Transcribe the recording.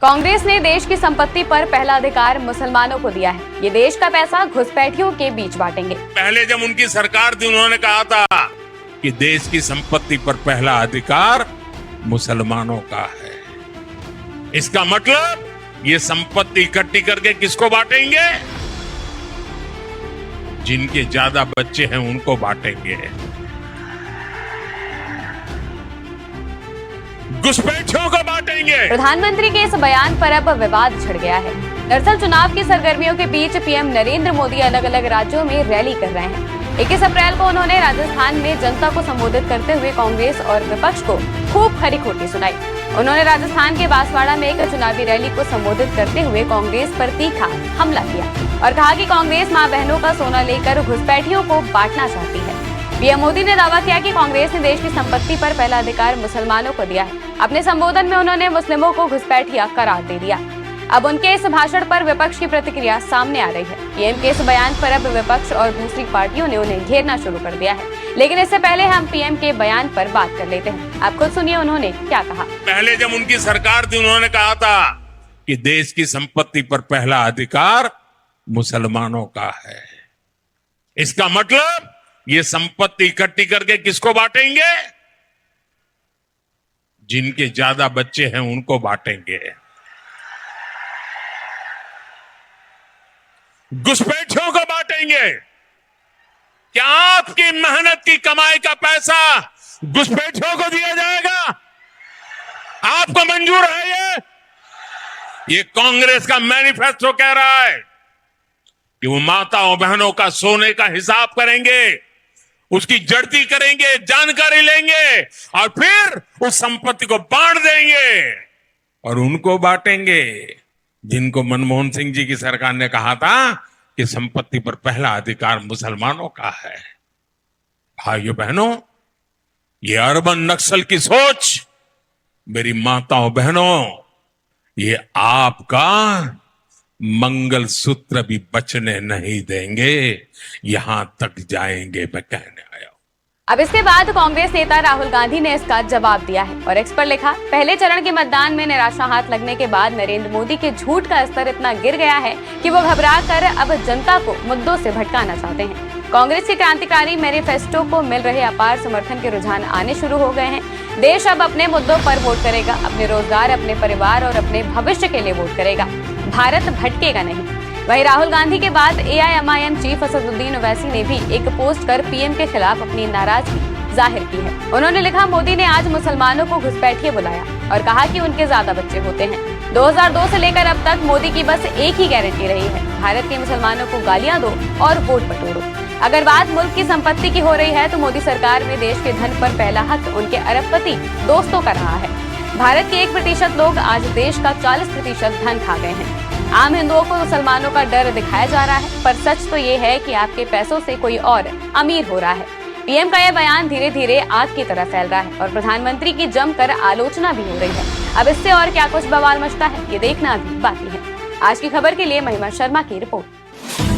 कांग्रेस ने देश की संपत्ति पर पहला अधिकार मुसलमानों को दिया है। ये देश का पैसा घुसपैठियों के बीच बांटेंगे। पहले जब उनकी सरकार थी उन्होंने कहा था कि देश की संपत्ति पर पहला अधिकार मुसलमानों का है। इसका मतलब ये संपत्ति इकट्ठी करके किसको बांटेंगे? जिनके ज्यादा बच्चे हैं उनको बांटेंगे। घुसपैठियों को बांटेंगे। प्रधानमंत्री के इस बयान पर अब विवाद छिड़ गया है। दरअसल चुनाव की सरगर्मियों के बीच पीएम नरेंद्र मोदी अलग अलग राज्यों में रैली कर रहे हैं। 21 अप्रैल को उन्होंने राजस्थान में जनता को संबोधित करते हुए कांग्रेस और विपक्ष को खूब खरी खोटी सुनाई। उन्होंने राजस्थान के बांसवाड़ा में एक चुनावी रैली को संबोधित करते हुए कांग्रेस पर तीखा हमला किया और कहा कि कांग्रेस मां बहनों का सोना लेकर घुसपैठियों को बांटना चाहती है। पीएम मोदी ने दावा किया कि कांग्रेस ने देश की संपत्ति पर पहला अधिकार मुसलमानों को दिया है। अपने संबोधन में उन्होंने मुस्लिमों को घुसपैठिया करार दे दिया। अब उनके इस भाषण पर विपक्ष की प्रतिक्रिया सामने आ रही है। पीएम के इस बयान पर अब विपक्ष और दूसरी पार्टियों ने उन्हें घेरना शुरू कर दिया है। लेकिन इससे पहले हम पीएम के बयान पर बात कर लेते हैं। आप खुद सुनिए उन्होंने क्या कहा। पहले जब उनकी सरकार थी उन्होंने कहा था कि देश की संपत्ति पर पहला अधिकार मुसलमानों का है। इसका मतलब ये संपत्ति इकट्ठी करके किसको बांटेंगे? जिनके ज्यादा बच्चे हैं उनको बांटेंगे। घुसपैठियों को बांटेंगे। क्या आपकी मेहनत की कमाई का पैसा घुसपैठियों को दिया जाएगा? आपको मंजूर है? ये कांग्रेस का मैनिफेस्टो कह रहा है कि वो माताओं बहनों का सोने का हिसाब करेंगे, उसकी जड़ती करेंगे, जानकारी लेंगे और फिर उस संपत्ति को बांट देंगे और उनको बांटेंगे जिनको मनमोहन सिंह जी की सरकार ने कहा था कि संपत्ति पर पहला अधिकार मुसलमानों का है। भाइयों बहनों, ये अर्बन नक्सल की सोच, मेरी माताओं बहनों, ये आपका मंगल सूत्र भी बचने नहीं देंगे, यहां तक जाएंगे मैं कहने आया हूं। अब इसके बाद कांग्रेस नेता राहुल गांधी ने इसका जवाब दिया है और एक्स पर लिखा, पहले चरण के मतदान में निराशा हाथ लगने के बाद नरेंद्र मोदी के झूठ का स्तर इतना गिर गया है कि वो घबरा कर अब जनता को मुद्दों से भटकाना चाहते हैं। कांग्रेस के क्रांतिकारी मैनिफेस्टो को मिल रहे अपार समर्थन के रुझान आने शुरू हो गए हैं। देश अब अपने मुद्दों पर वोट करेगा, अपने रोजगार, अपने परिवार और अपने भविष्य के लिए वोट करेगा। भारत भटकेगा नहीं। वहीं राहुल गांधी के बाद AIMIM चीफ असदुद्दीन ओवैसी ने भी एक पोस्ट कर पीएम के खिलाफ अपनी नाराजगी जाहिर की है। उन्होंने लिखा, मोदी ने आज मुसलमानों को घुसपैठिए बुलाया और कहा कि उनके ज्यादा बच्चे होते हैं। 2002 से लेकर अब तक मोदी की बस एक ही गारंटी रही है, भारत के मुसलमानों को गालियां दो और वोट बटोरो। अगर बात मुल्क की संपत्ति की हो रही है तो मोदी सरकार में देश के धन पर पहला हक उनके अरबपति दोस्तों का रहा है। भारत के 1% लोग आज देश का 40% धन खा गए हैं। आम हिंदुओं को मुसलमानों का डर दिखाया जा रहा है, पर सच तो ये है कि आपके पैसों से कोई और अमीर हो रहा है। पीएम का यह बयान धीरे धीरे आग की तरह फैल रहा है और प्रधानमंत्री की जमकर आलोचना भी हो रही है। अब इससे और क्या कुछ बवाल मचता है, ये देखना अभी बाकी है। आज की खबर के लिए महिमा शर्मा की रिपोर्ट।